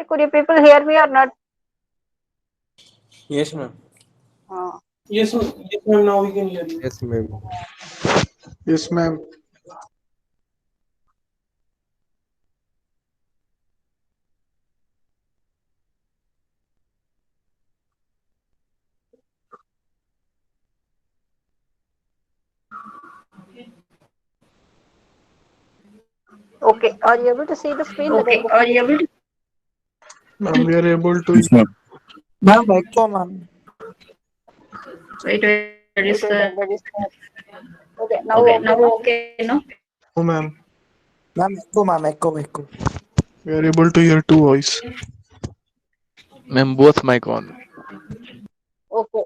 Could you people hear me or not? Yes, ma'am. Uh, Yes, yes, ma'am. Now we can hear you. Yes, ma'am. Yes, ma'am. okay. Are you able to see the screen that I'm Okay. Are presenting? you able to? Ma'am, we are able to. Yes, ma'am. Ma'am, echo, ma'am. Wait, where is Wait, the? I'm ready. Okay, now Okay, okay, now no? okay, no? No, ma'am. Ma'am, echo. We are able to hear two voice. Ma'am, both mic on. Okay,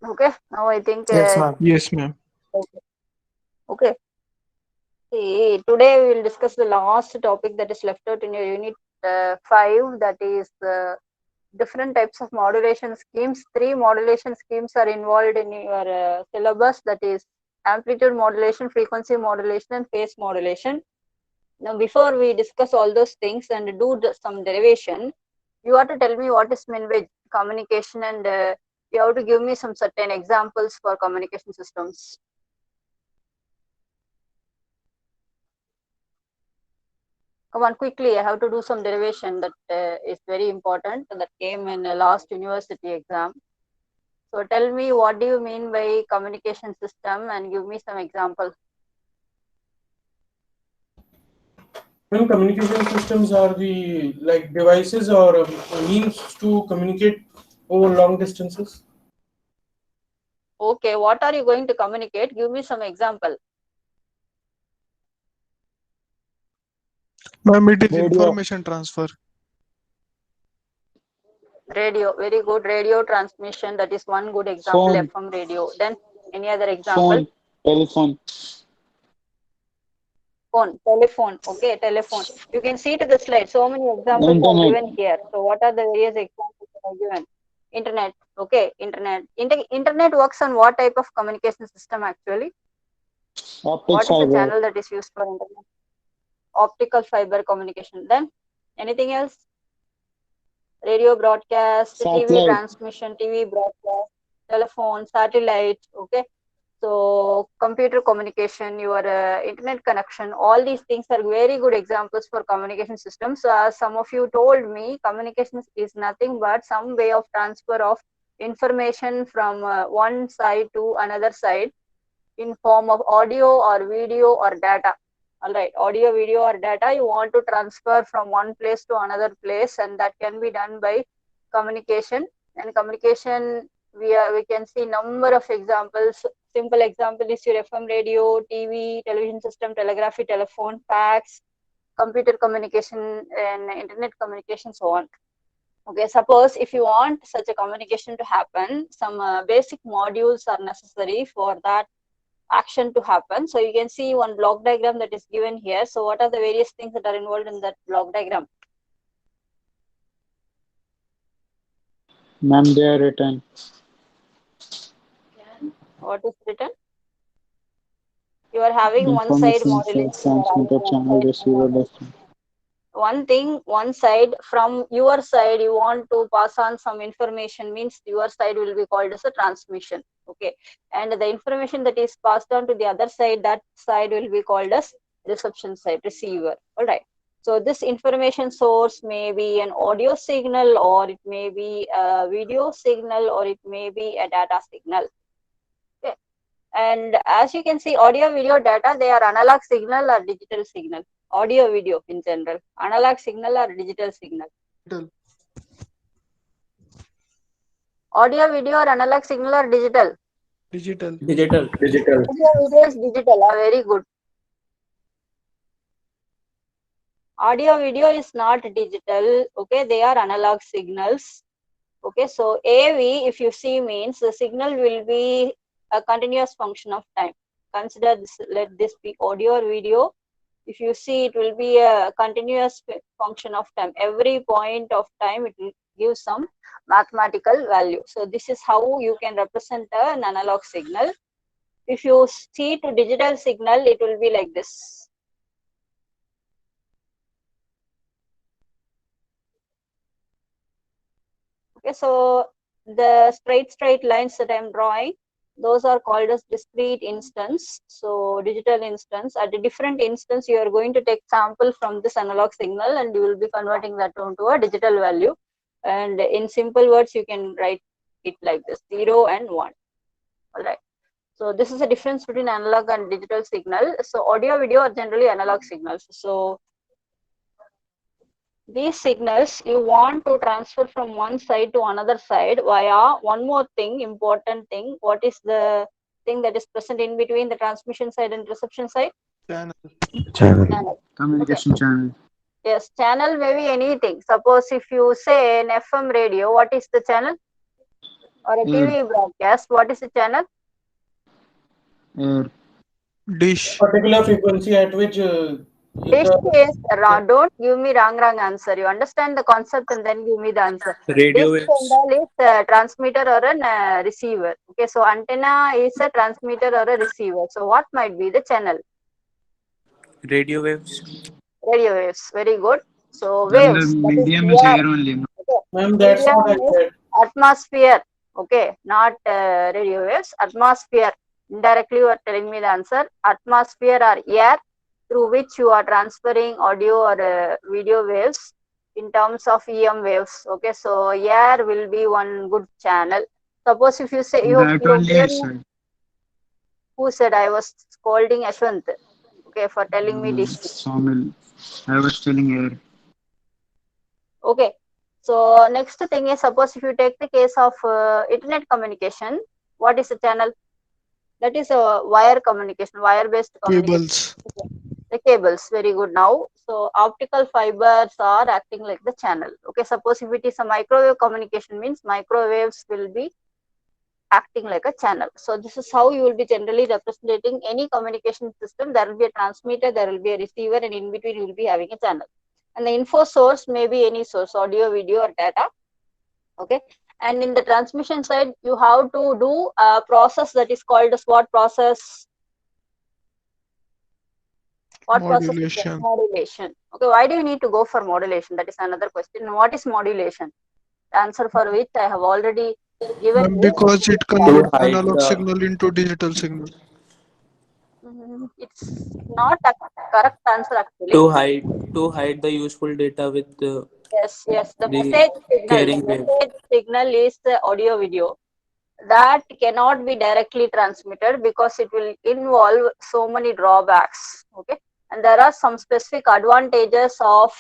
okay. Now I think, Yes, ma'am. Yes, ma'am. okay. Okay. See, today we will discuss the last topic that is left out in your unit 5, that is different types of modulation schemes. 3 modulation schemes are involved in your syllabus, that is amplitude modulation, frequency modulation, and phase modulation. Now, before we discuss all those things and do some derivation, you have to tell me what is meant by communication, and you have to give me some certain examples for communication systems. Come on, quickly. I have to do some derivation that is very important, that came in the last university exam. So tell me, what do you mean by communication system, and give me some examples. When communication systems are the like devices or means to communicate over long distances. Okay, what are you going to communicate? Give me some example. Ma'am, it is Radio. information transfer. Radio, very good. Radio transmission, that is one good example. Phone. FM radio. Then any other example? Telephone. Phone, telephone. Okay, telephone. You can see to the slide. So many examples are Internet. given here. So what are the various examples that are given? Internet. Okay, internet. Internet works on what type of communication system actually? Optic What is the fiber. channel that is used for internet? Optical fiber communication. Then anything else? Radio broadcast, TV Satellite. transmission, TV broadcast, telephone, satellite. Okay. So computer communication, your internet connection, all these things are very good examples for communication systems. So as some of you told me, communication is nothing but some way of transfer of information from one side to another side in form of audio or video or data. All right, audio, video or data you want to transfer from one place to another place, and that can be done by communication. And communication, we can see number of examples. Simple example is your FM radio, TV, television system, telegraphy, telephone, fax, computer communication, and internet communication, so on. Okay, suppose if you want such a communication to happen, some basic modules are necessary for that action to happen. So you can see one block diagram that is given here. So what are the various things that are involved in that block diagram? Ma'am, they are written. What is written? You are having one side Information modulation. source, transmitter, channel, receiver, destination. One thing, one side, from your side you want to pass on some information, means your side will be called as a transmission. Okay, and the information that is passed on to the other side, that side will be called as reception side, receiver. All right, so this information source may be an audio signal, or it may be a video signal, or it may be a data signal. Okay, and as you can see, audio, video, data, they are analog signal or digital signal. Audio, video in general, analog signal or digital signal? Digital. Audio, video or analog signal or digital? Digital. Digital. Audio, video is digital. Very good. Audio, video is not digital. Okay, they are analog signals. Okay, so AV, if you see, means the signal will be a continuous function of time. Consider this, let this be audio or video. If you see, it will be a continuous function of time. Every point of time it will give some mathematical value. So this is how you can represent an analog signal. If you see to digital signal, it will be like this. Okay, so the straight lines that I'm drawing, those are called as discrete instance. So digital instance. At a different instance, you are going to take sample from this analog signal and you will be converting that into a digital value. And in simple words, you can write it like this: 0 and 1. All right. So this is the difference between analog and digital signal. So audio, video are generally analog signals. So these signals you want to transfer from one side to another side via one more thing, important thing. What is the thing that is present in between the transmission side and reception side? Channel. Channel. Communication channel. Yes, channel may be anything. Suppose if you say an FM radio, what is the channel? Or a TV broadcast, what is the channel? Air. Dish. Particular frequency at which Dish is don't give me wrong answer. You understand the concept and then give me the answer. Radio Dish waves. is a transmitter or a receiver. Okay, so antenna is a transmitter or a receiver. So what might be the channel? Radio waves. Radio waves. Very good. So Then the waves. That is medium is air. air only. No? Okay. ma'am, that's what I Medium is said. atmosphere. Okay, not radio waves. Atmosphere. Indirectly, you are telling me the answer. Atmosphere or air through which you are transferring audio or video waves in terms of EM waves. Okay, so air will be one good channel. Suppose if you say That only is said. who said I was scolding Ashwant? Okay, for telling me this. Sawmill. I was telling air. Okay, so next thing is, suppose if you take the case of internet communication, what is the channel? That is a wire communication, wire-based communication. Cables. The cables, very good. Now, so optical fibers are acting like the channel. Okay, suppose if it is a microwave communication, means microwaves will be acting like a channel. So this is how you will be generally representing any communication system. There will be a transmitter, there will be a receiver, and in between you will be having a channel. And the info source may be any source, audio, video, or data. Okay, and in the transmission side, you have to do a process that is called as what process? What Modulation. process? Modulation. Okay, why do you need to go for modulation? That is another question. What is modulation? The answer for which I have already given you. Because it To converts hide analog the signal into digital signal. It's not a correct answer actually. to hide the useful data with Yes, the the message signal. carrying The wave. message signal is the audio video. That cannot be directly transmitted because it will involve so many drawbacks. Okay, and there are some specific advantages of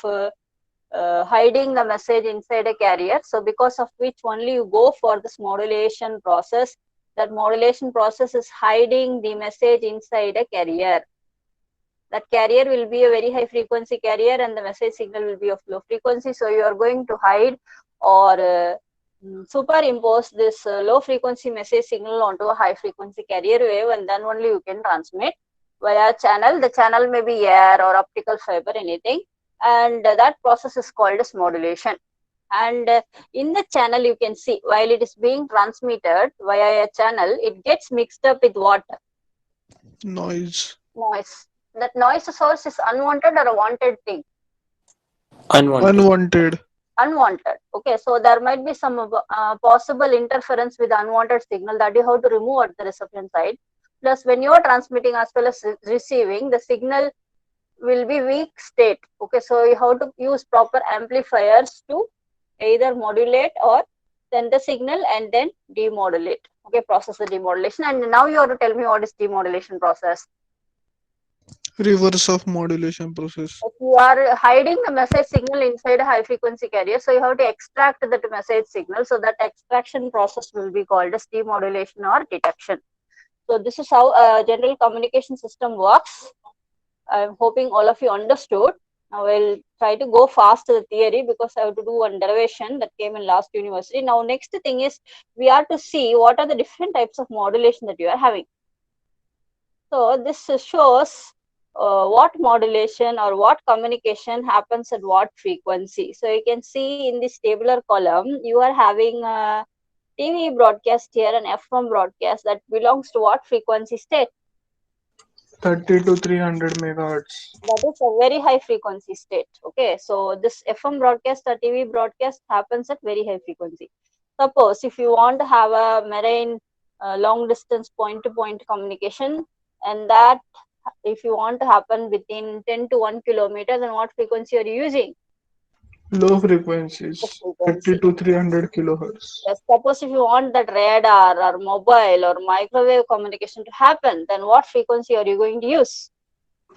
hiding the message inside a carrier. So because of which only you go for this modulation process. That modulation process is hiding the message inside a carrier. That carrier will be a very high frequency carrier and the message signal will be of low frequency. So you are going to hide or superimpose this low frequency message signal onto a high frequency carrier wave, and then only you can transmit via channel. The channel may be air or optical fiber, anything, and that process is called as modulation. And in the channel, you can see while it is being transmitted via a channel, it gets mixed up with what? Noise. Noise. That noise source is unwanted or a wanted thing? Unwanted. Unwanted. Unwanted. Okay, so there might be some possible interference with unwanted signal that you have to remove at the reception side. Plus, when you are transmitting as well as receiving, the signal will be weak state. Okay, so you have to use proper amplifiers to either modulate or send the signal and then demodulate. Okay, process the demodulation. And now you have to tell me what is demodulation process. Reverse of modulation process. If you are hiding the message signal inside a high frequency carrier, so you have to extract that message signal. So that extraction process will be called as demodulation or detection. So this is how a general communication system works. I'm hoping all of you understood. Now I'll try to go fast to the theory because I have to do one derivation that came in last university. Now next thing is we are to see what are the different types of modulation that you are having. So this shows what modulation or what communication happens at what frequency. So you can see in this tabular column, you are having a TV broadcast here and FM broadcast that belongs to what frequency state? 30 to 300 megahertz. That is a very high frequency state. Okay, so this FM broadcast or TV broadcast happens at very high frequency. Suppose if you want to have a marine long distance point to point communication, and that if you want to happen within 10 to 1 kilometer, then what frequency are you using? Low frequencies, Low 30 frequency. to 300 kilohertz. Yes, suppose if you want that radar or mobile or microwave communication to happen, then what frequency are you going to use?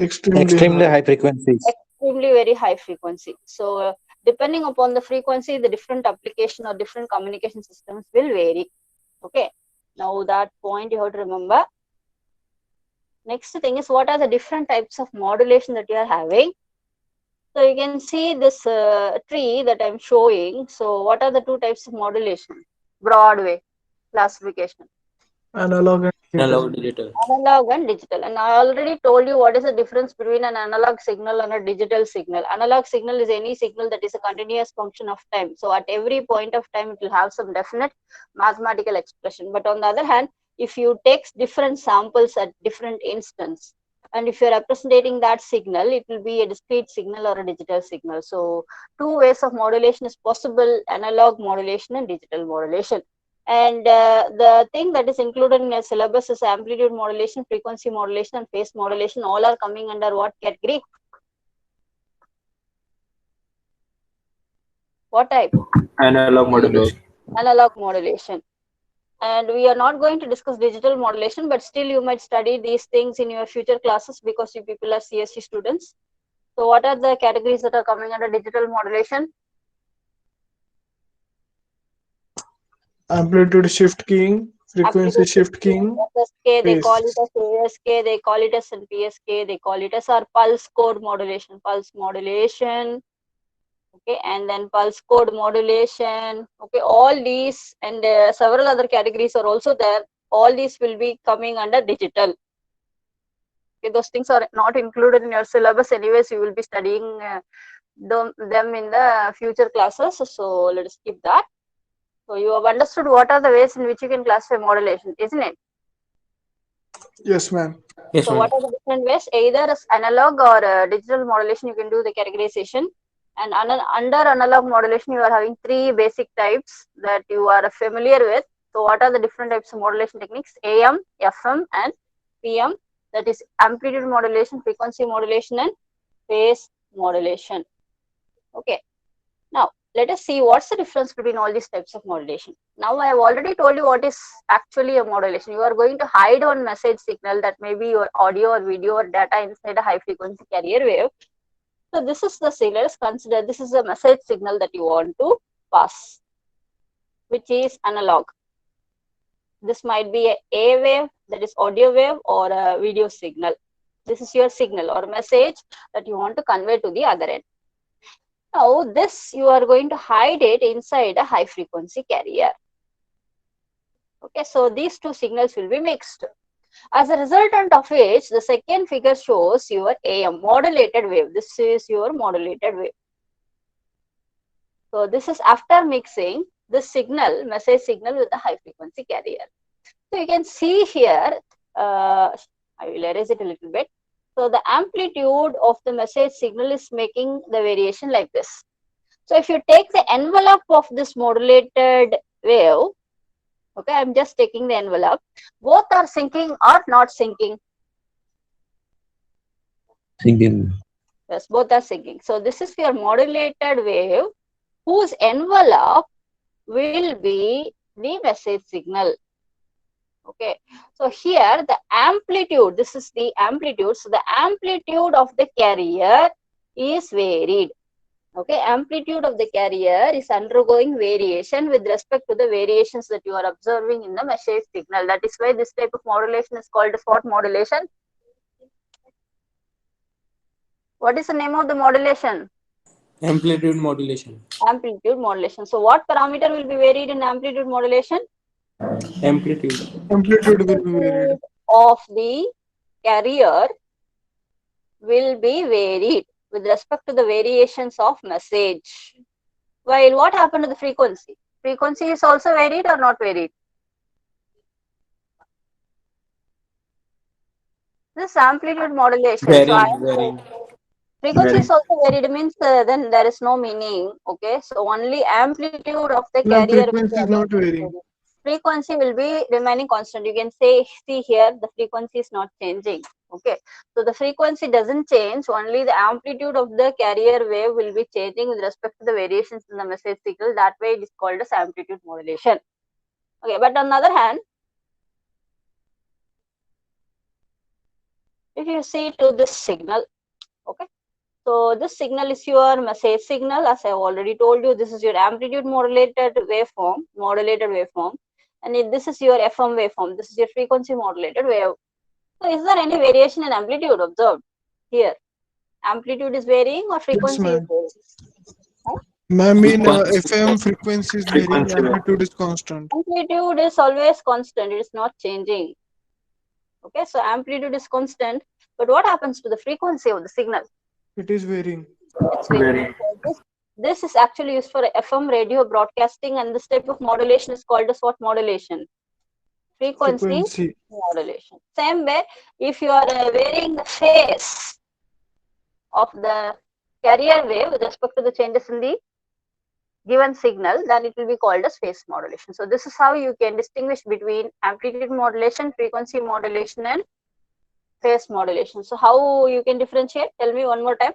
Extremely high. high frequencies. Extremely very high frequency. So depending upon the frequency, the different application or different communication systems will vary. Okay, now that point you have to remember. Next thing is, what are the different types of modulation that you are having? So you can see this tree that I'm showing. So what are the two types of modulation? Broad way classification. Analog and Analog digital. digital. Analog and digital. And I already told you what is the difference between an analog signal and a digital signal. Analog signal is any signal that is a continuous function of time. So at every point of time, it will have some definite mathematical expression. But on the other hand, if you take different samples at different instants, and if you're representing that signal, it will be a discrete signal or a digital signal. So two ways of modulation is possible: analog modulation and digital modulation. And the thing that is included in your syllabus is amplitude modulation, frequency modulation, and phase modulation. All are coming under what category? What type? Analog modulation. Analog modulation. And we are not going to discuss digital modulation, but still you might study these things in your future classes because you people are CSC students. So what are the categories that are coming under digital modulation? Amplitude shift keying, frequency shift keying, SSK, they call phase. it as ASK, they call it as PSK, they call it as our pulse code modulation, pulse modulation. Okay, and then pulse code modulation. Okay, all these and several other categories are also there. All these will be coming under digital. Okay, those things are not included in your syllabus anyways. You will be studying them in the future classes. So let us skip that. So you have understood what are the ways in which you can classify modulation, isn't it? Yes, ma'am. Yes, So ma'am. what are the different ways? Either as analog or digital modulation, you can do the categorization. And under analog modulation, you are having three basic types that you are familiar with. So what are the different types of modulation techniques? AM, FM, and PM. That is amplitude modulation, frequency modulation, and phase modulation. Okay. Now, let us see what's the difference between all these types of modulation. Now, I have already told you what is actually a modulation. You are going to hide one message signal that may be your audio or video or data inside a high frequency carrier wave. So this is the signal. Let's consider this is a message signal that you want to pass, which is analog. This might be a wave, that is audio wave, or a video signal. This is your signal or message that you want to convey to the other end. Now, this you are going to hide it inside a high frequency carrier. Okay, so these two signals will be mixed. As a resultant of which, the second figure shows your AM, modulated wave. This is your modulated wave. So this is after mixing this signal, message signal, with the high frequency carrier. So you can see here, I will erase it a little bit. So the amplitude of the message signal is making the variation like this. So if you take the envelope of this modulated wave, okay, I'm just taking the envelope, both are syncing or not syncing? Syncing. Yes, both are syncing. So this is your modulated wave whose envelope will be the message signal. Okay, so here the amplitude, this is the amplitude. So the amplitude of the carrier is varied. Okay, amplitude of the carrier is undergoing variation with respect to the variations that you are observing in the message signal. That is why this type of modulation is called as what modulation? What is the name of the modulation? Amplitude modulation. Amplitude modulation. So what parameter will be varied in amplitude modulation? Amplitude. Amplitude will be varied. Of the carrier will be varied with respect to the variations of message. While what happened to the frequency? Frequency is also varied or not varied? This amplitude modulation. So I am Varying. saying Frequency is also varied means then there is no meaning. Okay, so only amplitude of the Ma'am, carrier frequency is not varying. frequency will be remaining constant. You can say, see here, the frequency is not changing. Okay, so the frequency doesn't change, only the amplitude of the carrier wave will be changing with respect to the variations in the message signal. That way it is called as amplitude modulation. Okay, but on the other hand, if you see to this signal, okay, so this signal is your message signal. As I have already told you, this is your amplitude modulated waveform, and this is your FM waveform. This is your frequency modulated wave. So is there any variation in amplitude observed here? Amplitude is varying or frequency is ma'am. varying? Ma'am, in Frequency. FM frequency is varying, Frequency. amplitude is constant. Amplitude is always constant. It is not changing. Okay, so amplitude is constant. But what happens to the frequency of the signal? It is varying. It's varying. So this is actually used for FM radio broadcasting, and this type of modulation is called as what modulation? Frequency modulation. Same way, if you are varying the phase of the carrier wave with respect to the changes in the given signal, then it will be called as phase modulation. So this is how you can distinguish between amplitude modulation, frequency modulation, and phase modulation. So how you can differentiate? Tell me one more time.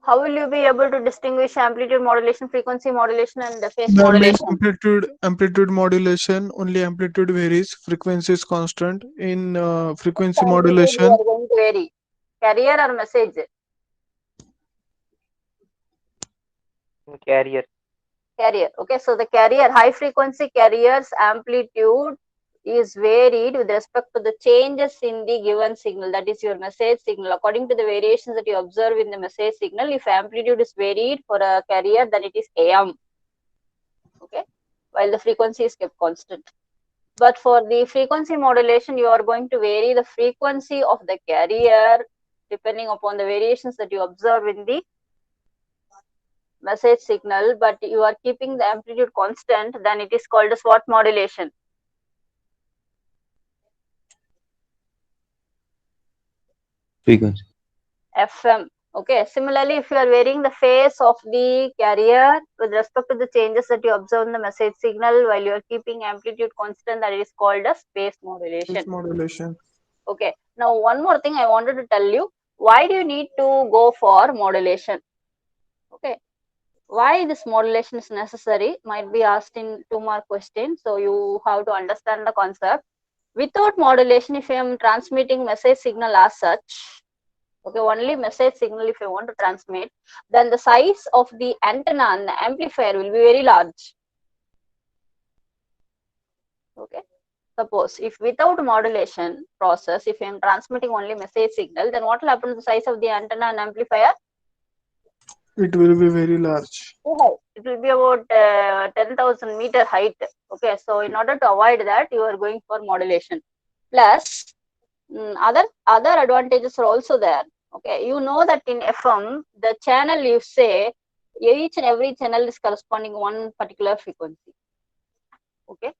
How will you be able to distinguish amplitude modulation, frequency modulation, and the phase Ma'am, in modulation? amplitude modulation, only amplitude varies, frequency is constant. In frequency Amplitude modulation, you are going to vary. Carrier or message? Carrier. Carrier. Okay, so the carrier, high frequency carrier's amplitude is varied with respect to the changes in the given signal, that is your message signal. According to the variations that you observe in the message signal, if amplitude is varied for a carrier, then it is AM. Okay, while the frequency is kept constant. But for the frequency modulation, you are going to vary the frequency of the carrier depending upon the variations that you observe in the message signal, but you are keeping the amplitude constant, then it is called as what modulation? Frequency. FM. Okay, similarly, if you are varying the phase of the carrier with respect to the changes that you observe in the message signal while you are keeping amplitude constant, that is called as phase modulation. Okay, now one more thing I wanted to tell you. Why do you need to go for modulation? Okay, why this modulation is necessary might be asked in 2 mark question. So you have to understand the concept. Without modulation, if I am transmitting message signal as such, okay, only message signal if I want to transmit, then the size of the antenna and the amplifier will be very large. Okay, suppose if without modulation process, if I am transmitting only message signal, then what will happen to the size of the antenna and amplifier? it will be very large. It will be about 10,000 meter height. Okay, so in order to avoid that, you are going for modulation. Plus, other advantages are also there. Okay, you know that in FM, the channel you say, each and every channel is corresponding one particular frequency. Okay,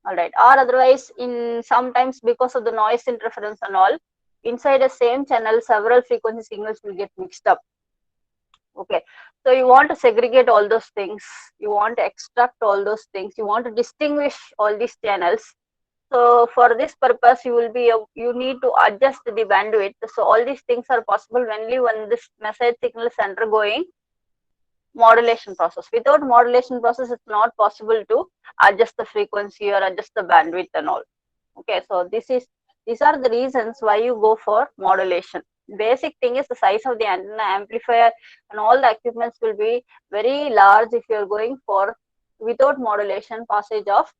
all right. Or otherwise, in sometimes because of the noise interference and all, inside the same channel, several frequency signals will get mixed up. Okay, so you want to segregate all those things, you want to extract all those things, you want to distinguish all these channels. So for this purpose, you need to adjust the bandwidth. So all these things are possible only when this message signal is undergoing modulation process. Without modulation process, it's not possible to adjust the frequency or adjust the bandwidth and all. Okay, so these are the reasons why you go for modulation. Basic thing is the size of the antenna, amplifier, and all the equipments will be very large if you are going for without modulation passage of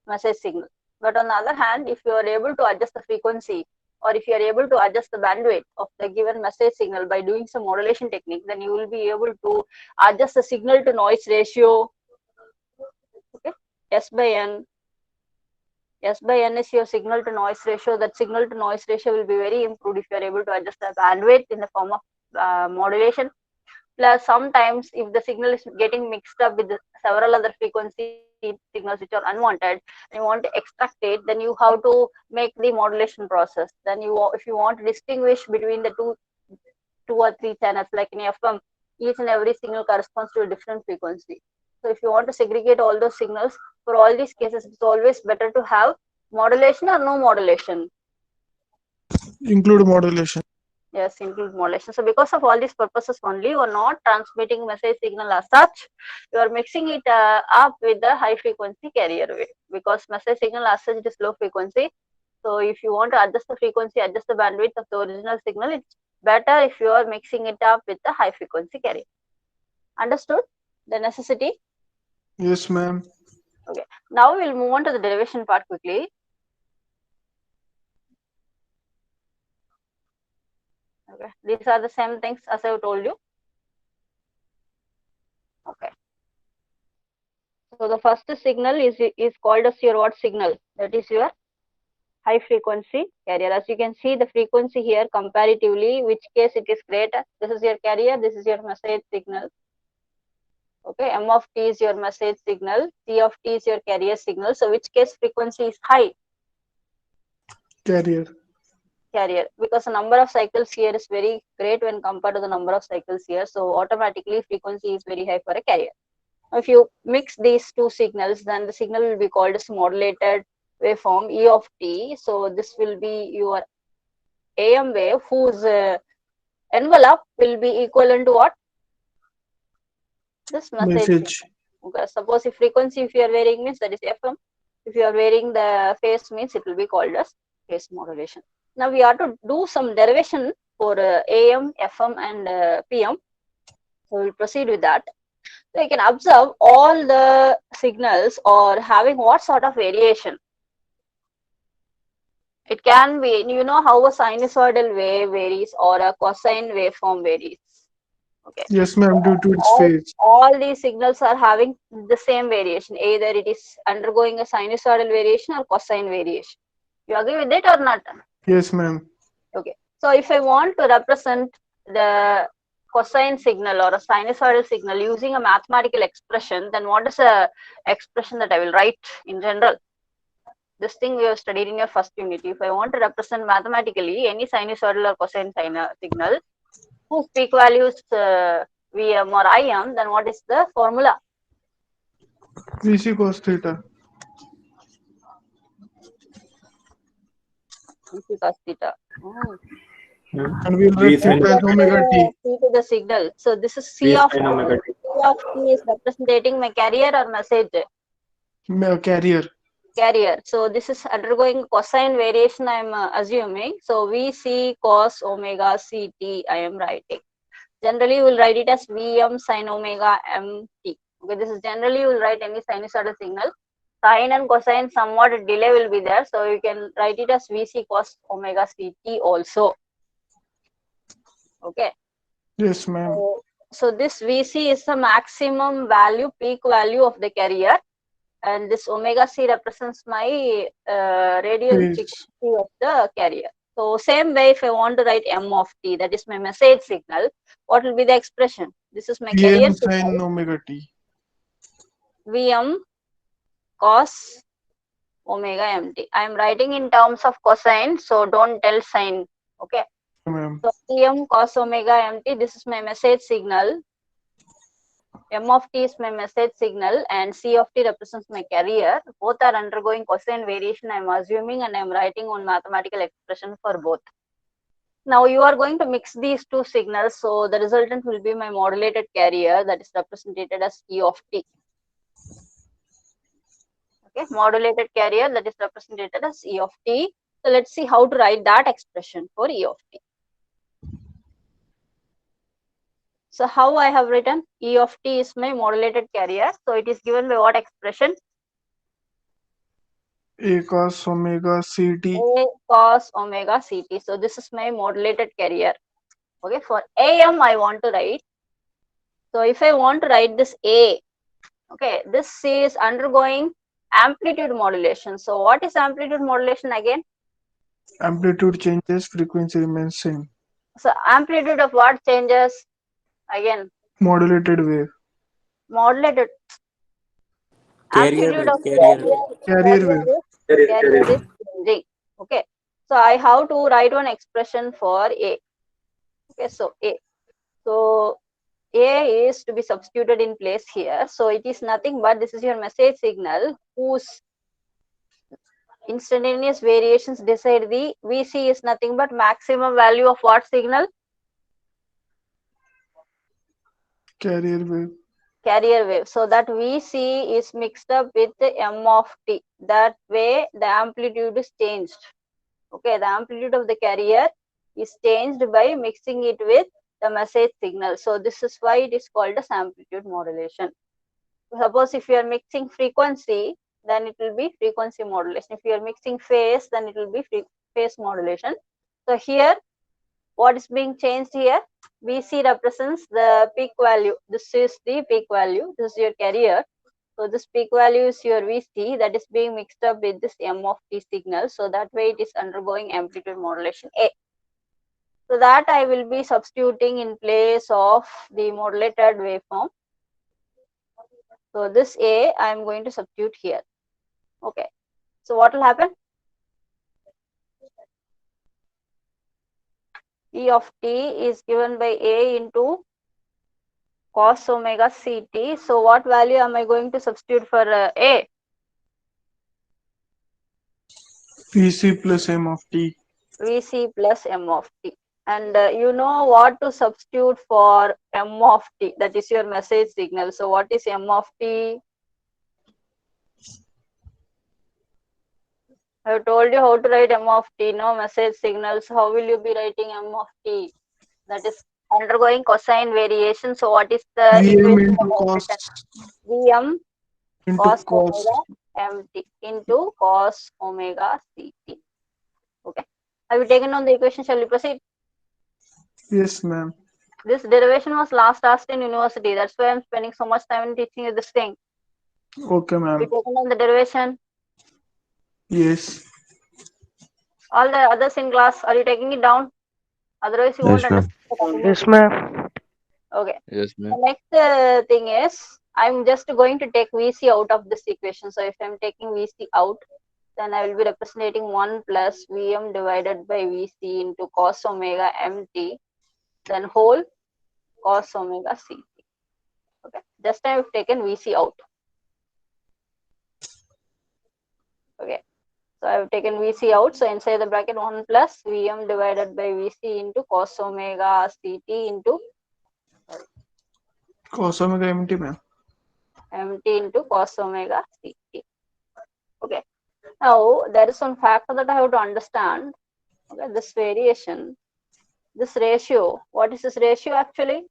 message signal. But on the other hand, if you are able to adjust the frequency or if you are able to adjust the bandwidth of the given message signal by doing some modulation technique, then you will be able to adjust the signal to noise ratio. Okay, S by N. S by N is your signal to noise ratio. That signal to noise ratio will be very improved if you are able to adjust the bandwidth in the form of modulation. Plus, sometimes if the signal is getting mixed up with several other frequencies, signals which are unwanted, and you want to extract it, then you have to make the modulation process. Then if you want to distinguish between the two or three channels, like in FM, each and every signal corresponds to a different frequency. So if you want to segregate all those signals, for all these cases, it's always better to have modulation or no modulation. Include modulation. Yes, include modulation. So because of all these purposes only, you are not transmitting message signal as such. You are mixing it up with the high frequency carrier wave, because message signal as such is low frequency. So if you want to adjust the frequency, adjust the bandwidth of the original signal, it's better if you are mixing it up with the high frequency carrier. Understood the necessity? Yes, ma'am. Okay. Now we'll move on to the derivation part quickly. Okay. These are the same things as I told you. Okay. So the first signal is called as your what signal? That is your high frequency carrier. As you can see the frequency here comparatively, which case it is greater. This is your carrier, this is your message signal. Okay, M of t is your message signal, C of t is your carrier signal. So which case frequency is high? Carrier. Carrier, because the number of cycles here is very great when compared to the number of cycles here. So automatically frequency is very high for a carrier. If you mix these two signals, then the signal will be called as modulated waveform E of t. So this will be your AM wave whose envelope will be equivalent to what? This message. Okay. Suppose if frequency if you are varying means that is FM. If you are varying the phase means it will be called as phase modulation. Now we have to do some derivation for AM, FM and PM. So we'll proceed with that. So you can observe all the signals are having what sort of variation. It can be, you know how a sinusoidal wave varies or a cosine waveform varies. Okay. Yes, ma'am, due to its phase. All these signals are having the same variation. Either it is undergoing a sinusoidal variation or cosine variation. You agree with it or not? Yes, ma'am. Okay. So if I want to represent the cosine signal or a sinusoidal signal using a mathematical expression, then what is the expression that I will write in general? This thing we have studied in your first unit. If I want to represent mathematically any sinusoidal or cosine signal whose peak values Vm or Im, then what is the formula? Vc cos theta. Vc cos theta. And we'll write theta as omega t. C to the signal. So this is C V of sin omega t. C of t is representing my carrier or message? Carrier. Carrier. So this is undergoing cosine variation I am assuming. So Vc cos omega ct I am writing. Generally you will write it as Vm sin omega mt. Okay, this is generally you will write any sinusoidal signal. Sine and cosine somewhat delay will be there. So you can write it as Vc cos omega ct also. Okay. Yes, ma'am. So this Vc is the maximum value, peak value of the carrier. And this omega c represents my radial frequency of the carrier. So same way, if I want to write M of t, that is my message signal, what will be the expression? This is my carrier Vm signal. sin omega t. Vm cos omega mt. I am writing in terms of cosine, so don't tell sine. Okay. So Vm cos omega mt, this is my message signal. M of t is my message signal and C of t represents my carrier. Both are undergoing cosine variation I am assuming, and I am writing one mathematical expression for both. Now you are going to mix these two signals, so the resultant will be my modulated carrier that is represented as E of t. Okay, modulated carrier that is represented as E of t. So let's see how to write that expression for E of t. So how I have written E of t is my modulated carrier. So it is given by what expression? A cos omega ct. A cos omega ct. So this is my modulated carrier. Okay, for AM I want to write. So if I want to write this A, okay, this C is undergoing amplitude modulation. So what is amplitude modulation again? Amplitude changes, frequency remains same. So amplitude of what changes? Again, Modulated wave. modulated. amplitude of Carrier wave. carrier is changing. Okay, so I have to write one expression for A. Okay, so A. So A is to be substituted in place here. So it is nothing but this is your message signal whose instantaneous variations decide the VC is nothing but maximum value of what signal? Carrier wave. Carrier wave. So that VC is mixed up with the M of T. That way the amplitude is changed. Okay, the amplitude of the carrier is changed by mixing it with the message signal. So this is why it is called as amplitude modulation. Suppose if you are mixing frequency, then it will be frequency modulation. If you are mixing phase, then it will be phase modulation. So here, what is being changed here? VC represents the peak value. This is the peak value. This is your carrier. So this peak value is your VC that is being mixed up with this M of T signal. So that way it is undergoing amplitude modulation A. So that I will be substituting in place of the modulated waveform. So this A I am going to substitute here. Okay. So what will happen? E of T is given by A into cos omega Ct. So what value am I going to substitute for A? VC plus M of T. VC plus M of T. And you know what to substitute for M of T. That is your message signal. So what is M of T? I have told you how to write M of T, no message signals. How will you be writing M of T? That is undergoing cosine variation. So what is the VM equation into of cos. Vm Into cos cos. omega mt into cos omega ct. Okay. Have you taken on the equation? Shall we proceed? Yes, ma'am. This derivation was last asked in university. That's why I'm spending so much time in teaching you this thing. Okay, Have you ma'am. taken on the derivation? Yes. All the others in class, are you taking it down? Otherwise, you won't Yes, ma'am. understand. Yes, ma'am. Okay. Yes, The ma'am. next thing is, I'm just going to take VC out of this equation. So if I'm taking VC out, then I will be representing 1 plus Vm divided by Vc into cos omega mt, then whole cos omega ct. Okay. Just I've taken VC out. Okay. So I've taken VC out. So inside the bracket 1 plus Vm divided by Vc into cos omega ct into Cos omega MT, ma'am. mt into cos omega ct. Okay. Now there is one factor that I have to understand. Okay, this variation, this ratio. What is this ratio actually?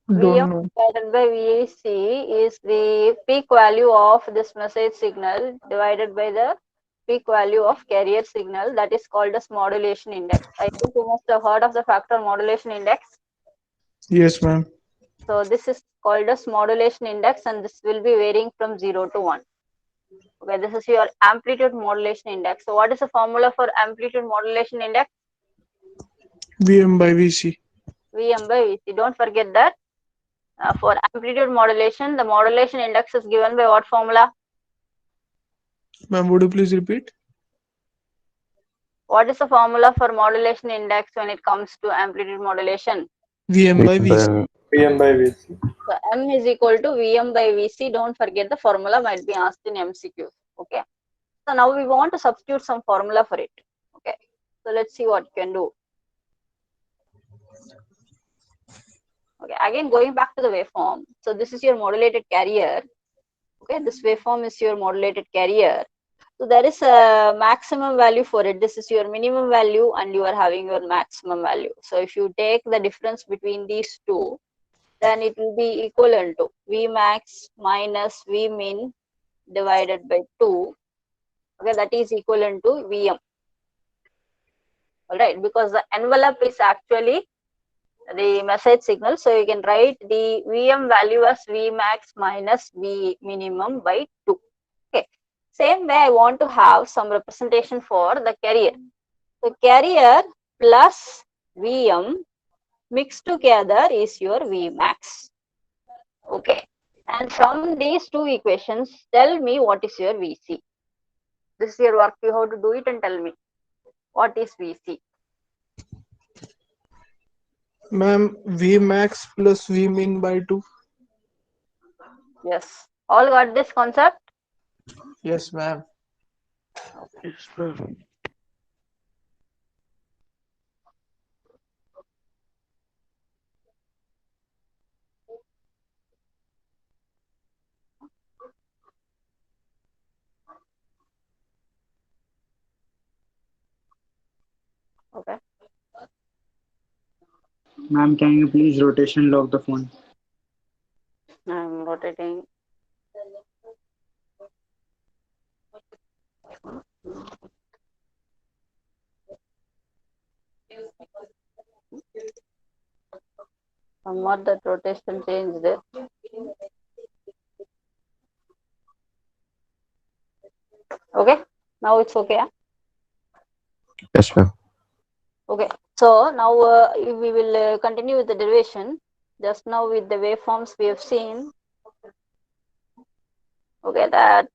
Don't Vm know. divided by Vc is the peak value of this message signal divided by the peak value of carrier signal. That is called as modulation index. I think you must have heard of the factor modulation index. Yes, ma'am. So this is called as modulation index, and this will be varying from 0 to 1. Okay, this is your amplitude modulation index. So what is the formula for amplitude modulation index? VM by VC. Vm by Vc. Don't forget that. For amplitude modulation, the modulation index is given by what formula? Ma'am, would you please repeat? What is the formula for modulation index when it comes to amplitude modulation? VM by VC. PM by VC. So M is equal to Vm by Vc. Don't forget the formula might be asked in MCQ. Okay. So now we want to substitute some formula for it. Okay. So let's see what you can do. Okay. Again, going back to the waveform. So this is your modulated carrier. Okay. This waveform is your modulated carrier. So there is a maximum value for it. This is your minimum value and you are having your maximum value. So if you take the difference between these two, then it will be equivalent to Vmax minus Vmin divided by 2. Okay, that is equivalent to Vm. All right, because the envelope is actually the message signal. So you can write the Vm value as Vmax minus V minimum by 2. Okay. Same way, I want to have some representation for the carrier. So carrier plus Vm mixed together is your Vmax. Okay. And from these two equations, tell me what is your VC. This is your work. You have to do it and tell me what is VC. Ma'am, V max plus V min by 2. Yes. All got this concept? Yes, ma'am. Yes, ma'am. Okay. Ma'am, can you please rotation lock the phone? I'm rotating. Somewhat that rotation changed it. Okay. Now it's okay. Huh? Yes, ma'am. Okay. So now we will continue with the derivation. Just now with the waveforms we have seen. Okay, that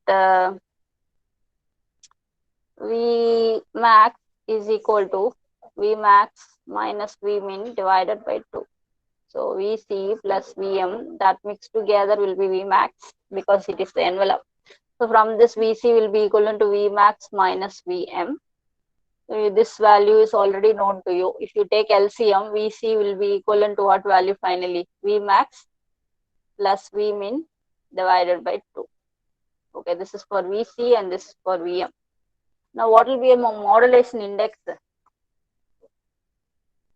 V max is equal to V max minus V min divided by 2. So Vc plus Vm, that mixed together will be V max because it is the envelope. So from this Vc will be equivalent to V max minus Vm. So this value is already known to you. If you take LCM, Vc will be equivalent to what value finally? V max plus V min divided by 2. Okay, this is for Vc and this is for Vm. Now what will be a modulation index?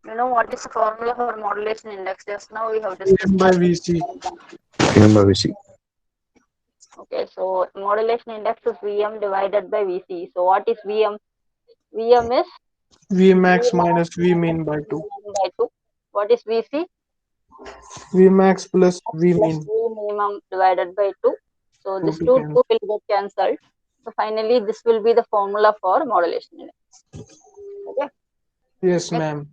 You know what is the formula for modulation index? Just now we have discussed. Vm by Vc. Remember VC. Okay, so modulation index is Vm divided by Vc. So what is Vm? Vm is V max minus V min by 2. by 2. What is Vc? V max plus V Plus min. V minimum divided by 2. So this 2 can. will get cancelled. So finally this will be the formula for modulation index. Okay. Yes, ma'am.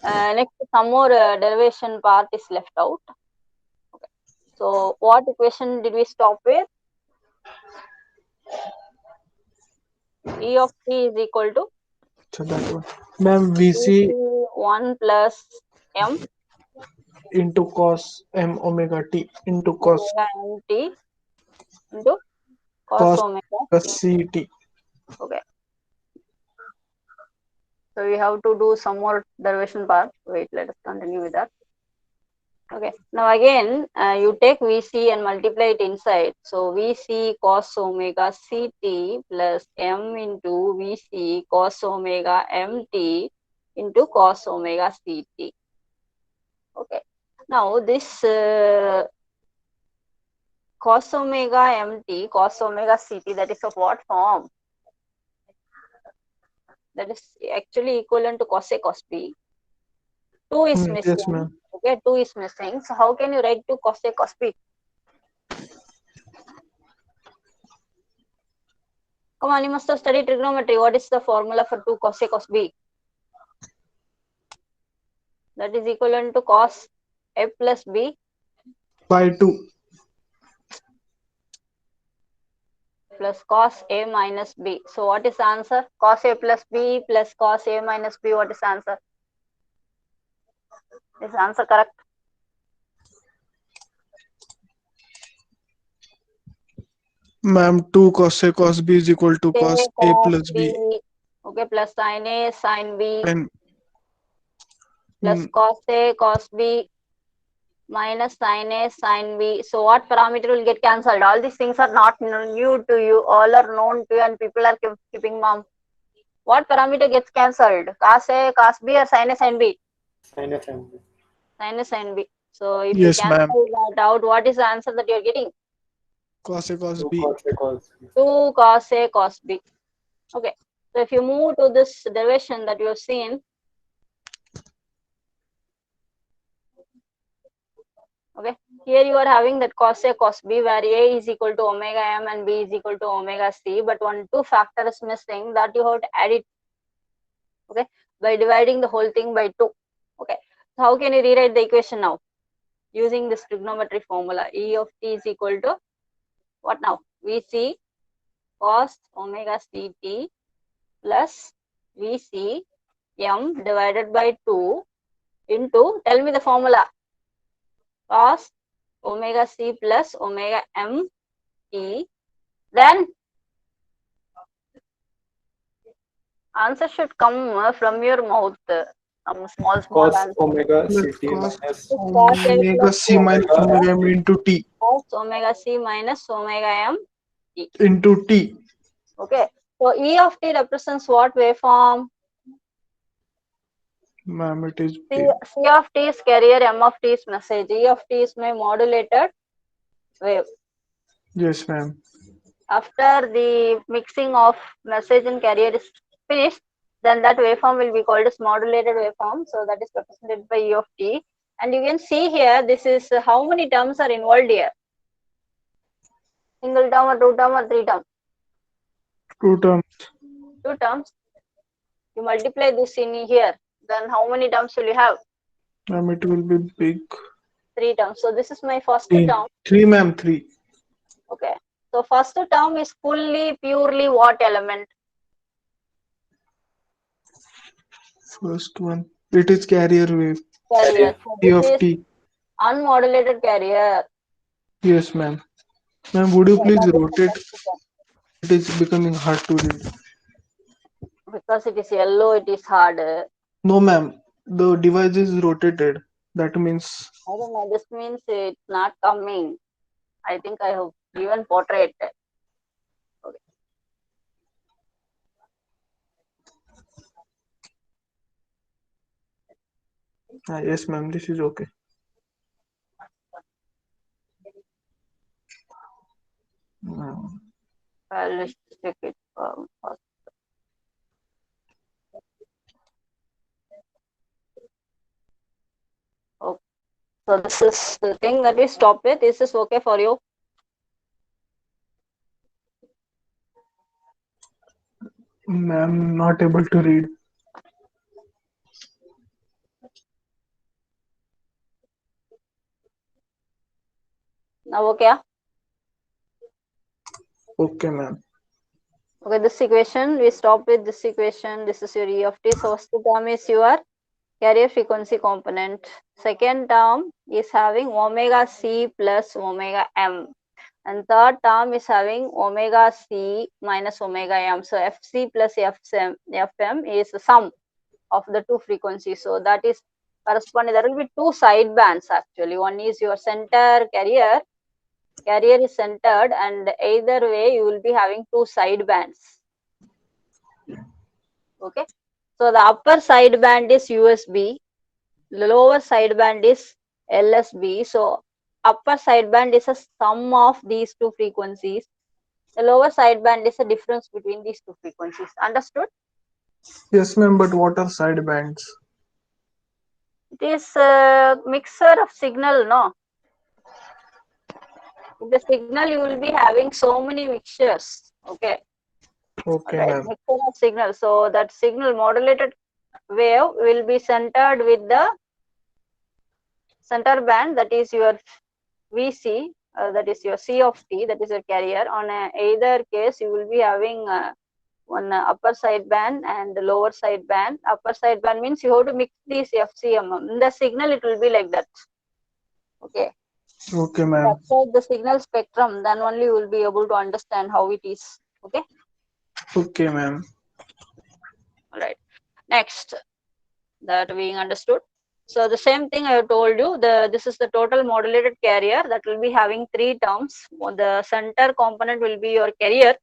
Next, some more derivation part is left out. Okay. So what equation did we stop with? E of t is equal to So that one. Ma'am, Vc 1 plus m into cos m omega t into cos omega m t into cos omega. ct. Okay. So we have to do some more derivation part. Wait, let us continue with that. Okay. Now again, you take Vc and multiply it inside. So Vc cos omega ct plus m into Vc cos omega mt into cos omega ct. Okay. Now this cos omega mt, cos omega ct, that is of what form? That is actually equivalent to cos A cos B. 2 is missing. Yes, ma'am. Okay, 2 is missing. So how can you write to cos A cos B? Come on, you must have studied trigonometry. What is the formula for 2 cos A cos B? That is equivalent to cos A plus B By 2. plus cos A minus B. So what is the answer? Cos A plus B plus cos A minus B. What is the answer? Is the answer correct? Ma'am, 2 cos A cos B is equal to cos A cos plus B. Okay, plus sin A sin B And plus cos A cos B minus sin A sin B. So what parameter will get cancelled? All these things are not new to you. All are known to you and people are keeping mum. What parameter gets cancelled? Cos A cos B or sin A sin B? Sin A sin B. So if yes, you cancel ma'am. that out, what is the answer that you are getting? Cos A cos B. 2 cos A cos B. Okay. So if you move to this derivation that you have seen, okay, here you are having that cos A cos B where A is equal to omega m and B is equal to omega c, but 2 factor is missing, that you have to add it, okay, by dividing the whole thing by 2. Okay, so how can you rewrite the equation now? using this trigonometry formula. E of t is equal to what now? Vc cos omega ct plus Vc m divided by 2 into, tell me the formula, cos omega c plus omega m t. Then answer should come from your mouth. Some small Cos answer. omega Plus ct cos minus Cos A omega plus c minus omega m into t cos omega c minus omega m. into t. Okay. So E of t represents what waveform? Ma'am, it is C, big. C of t is carrier, M of t is message. E of t is my modulated wave. Yes, ma'am. After the mixing of message and carrier is finished, then that waveform will be called as modulated waveform. So that is represented by E of t. And you can see here, this is how many terms are involved here? Single term or two term or three term? Two terms. Two terms. You multiply this in here, then how many terms will you have? Ma'am, it will be big. Three terms. So this is my first Three. term. Three, ma'am, three. Okay. So first term is fully, purely what element? First one. It is carrier wave. Carrier. So T this of is t. unmodulated carrier. Yes, ma'am. Ma'am, would you So please that is the rotate? first term. It is becoming hard to read. Because it is yellow, it is hard. No, ma'am. The device is rotated. That means. I don't know. This means it's not coming. I think I have given portrait. Okay. Yes, ma'am. This is okay. Let's check it first. Okay. So this is the thing that we stop with. Is this okay for you? Ma'am, not able to read. Now okay? Okay, ma'am. Okay, this equation, we stop with this equation. This is your E of t. So first term is your carrier frequency component. Second term is having omega c plus omega m. And third term is having omega c minus omega m. So fc plus fm is the sum of the two frequencies. So that is corresponding. There will be two side bands actually. One is your center carrier. Carrier is centered, and either way you will be having two side bands. Okay. So the upper side band is USB. The lower side band is LSB. So upper side band is a sum of these two frequencies. The lower side band is a difference between these two frequencies. Understood? Yes, ma'am. But what are side bands? It is a mixer of signal, no? In the signal, you will be having so many mixtures. Okay. Okay, Right. ma'am. Mixture of signal. So that signal modulated wave will be centered with the center band, that is your Vc, that is your C of t, that is your carrier. On either case, you will be having one upper side band and the lower side band. Upper side band means you have to mix these FCM. In the signal, it will be like that. Okay. Okay, ma'am. Outside the signal spectrum, then only you will be able to understand how it is. Okay. Okay, ma'am. All right. Next, that being understood. So the same thing I have told you, this is the total modulated carrier that will be having three terms. The center component will be your carrier,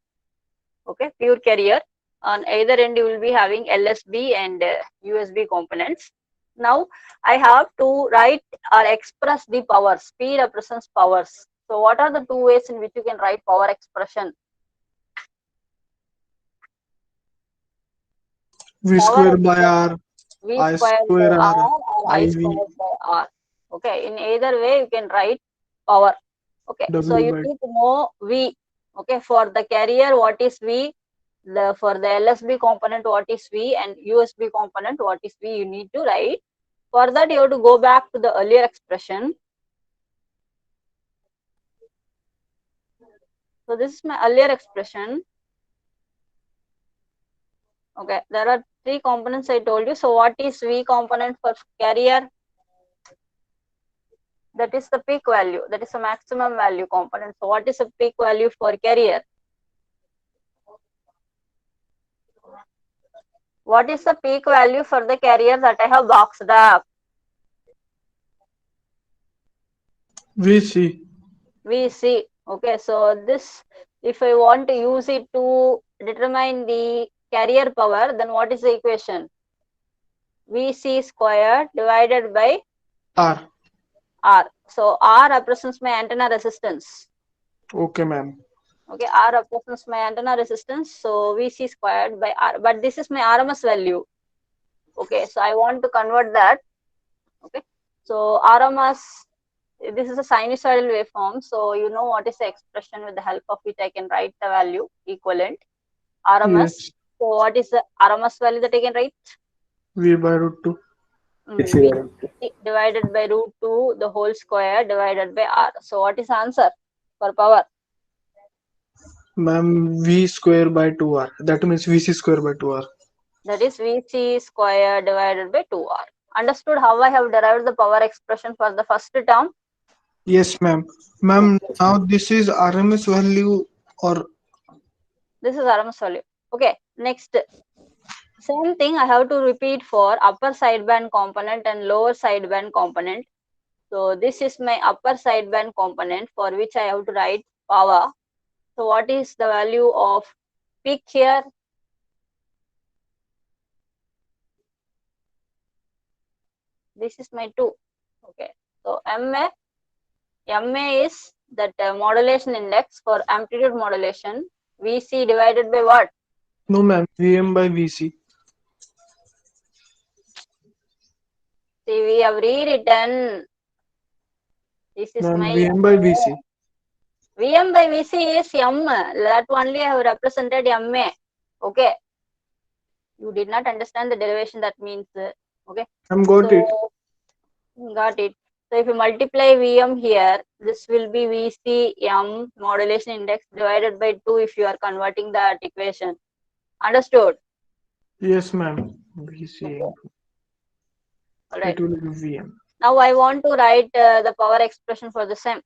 okay, pure carrier. On either end you will be having LSB and USB components. Now I have to write or express the powers. P represents powers. So what are the two ways in which you can write power expression? V square by R. V I squared by square R R. or I IV. squared by R. Okay, in either way you can write power. Okay, so W you by. need to know V. Okay, for the carrier, what is V? For the LSB component, what is V? And USB component, what is V? You need to write. For that, you have to go back to the earlier expression. So this is my earlier expression. Okay, there are three components I told you. So what is V component for carrier? That is the peak value. That is the maximum value component. So what is the peak value for carrier? What is the peak value for the carrier that I have boxed up? VC. VC. Okay, so this, if I want to use it to determine the carrier power, then what is the equation? VC squared divided by R. R. So R represents my antenna resistance. Okay, ma'am. Okay, R represents my antenna resistance. So VC squared by R. But this is my RMS value. Okay, so I want to convert that. Okay, so RMS, this is a sinusoidal waveform. So you know what is the expression with the help of which I can write the value equivalent. RMS. Yes. So what is the RMS value that I can write? V by root 2. V divided by root 2 the whole square divided by R. So what is the answer for power? Ma'am, V square by 2R. That means VC square by 2R. That is VC square divided by 2R. Understood how I have derived the power expression for the first term? Yes, ma'am. Ma'am, now this is RMS value or This is RMS value. Okay, next. Same thing I have to repeat for upper sideband component and lower sideband component. So this is my upper sideband component for which I have to write power. So what is the value of peak here? This is my 2. Okay, so MA is that modulation index for amplitude modulation. VC divided by what? no, ma'am, VM by VC. See, we have rewritten. This is Ma'am, my VM by VC. VM by VC is M. That only I have represented MA. Okay. You did not understand the derivation, that means. Okay. I'm got it. Got it. So if you multiply VM here, this will be VCM modulation index divided by 2 if you are converting that equation. Understood? Yes, ma'am. VC. Alright. It will be VM. Now I want to write the power expression for the same.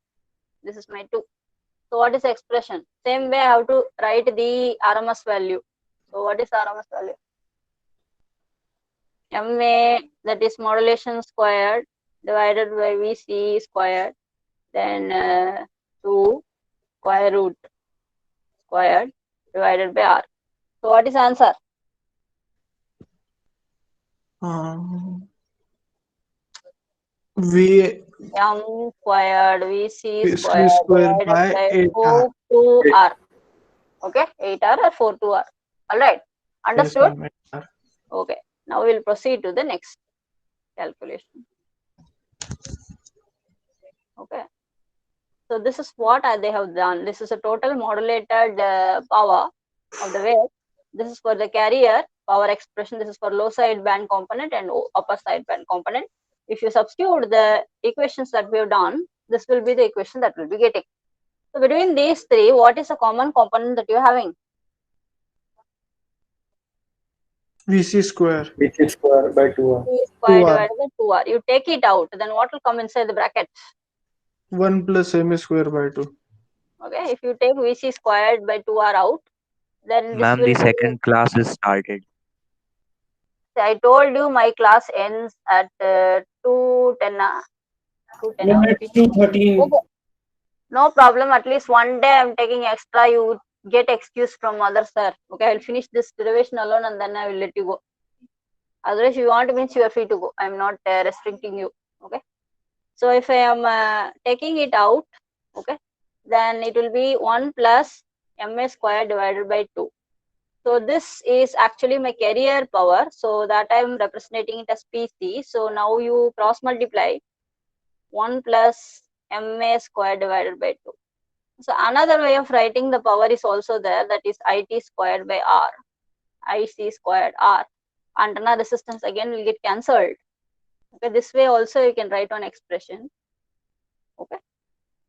This is my 2. So what is the expression? Same way I have to write the RMS value. So what is RMS value? MA, that is modulation squared divided by VC squared, then 2 square root squared divided by R. So what is the answer? V M squared VC VC squared square divided by by 8R. 4 2R. Okay, 8R or 4 2R. Alright, understood? Yes, ma'am. Okay, now we will proceed to the next calculation. Okay, so this is what they have done. This is a total modulated power of the wave. This is for the carrier power expression. This is for low sideband component and upper sideband component. If you substitute the equations that we have done, this will be the equation that we'll be getting. So between these three, what is the common component that you're having? VC square. VC square by 2R. V square 2R. divided by 2R. You take it out, then what will come inside the bracket? 1 plus MA square by 2. Okay, if you take VC squared by 2R out, then this Ma'am, will the be, second class is started. I told you my class ends at 2:10. 2:10. No, it's 2:13. Okay. No problem. At least one day I'm taking extra. You get excuse from mother, sir. Okay, I'll finish this derivation alone and then I will let you go. Otherwise, if you want, means you are free to go. I'm not restricting you. Okay. So if I am taking it out, okay, then it will be 1 plus MA square divided by 2. So this is actually my carrier power. So that I'm representing it as PC. So now you cross multiply 1 plus MA square divided by 2. So another way of writing the power is also there, that is IT squared by R, IC squared R. Antenna resistance again will get cancelled. Okay, this way also you can write one expression. Okay,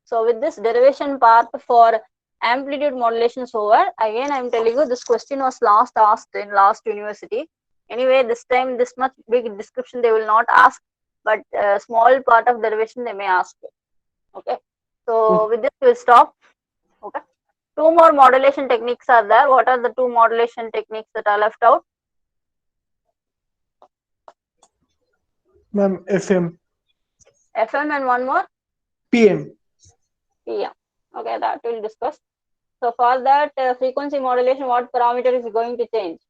so with this derivation part for amplitude modulation is over. Again, I'm telling you, this question was last asked in last university. Anyway, this time this much big description they will not ask, but a small part of derivation they may ask. Okay, so with this we'll stop. Okay, 2 more modulation techniques are there. What are the 2 modulation techniques that are left out? Ma'am, FM, FM and one more PM. PM. Okay, that we'll discuss. So for that frequency modulation, what parameter is going to change?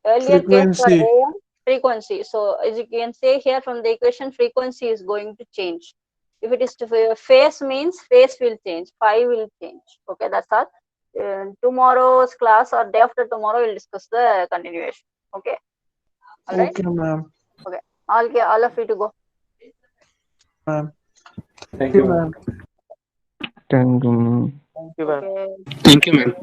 Earlier case for Frequency. AM, frequency. So as you can say here from the equation, frequency is going to change. If it is to phase, means phase will change, phi will change. Okay, that's all. Tomorrow's class or day after tomorrow we'll discuss the continuation. Okay. All right. Okay, ma'am. Okay. All of you to go. Ma'am. Thank you, ma'am. Thank you. Thank you, ma'am. Okay. Thank you, ma'am.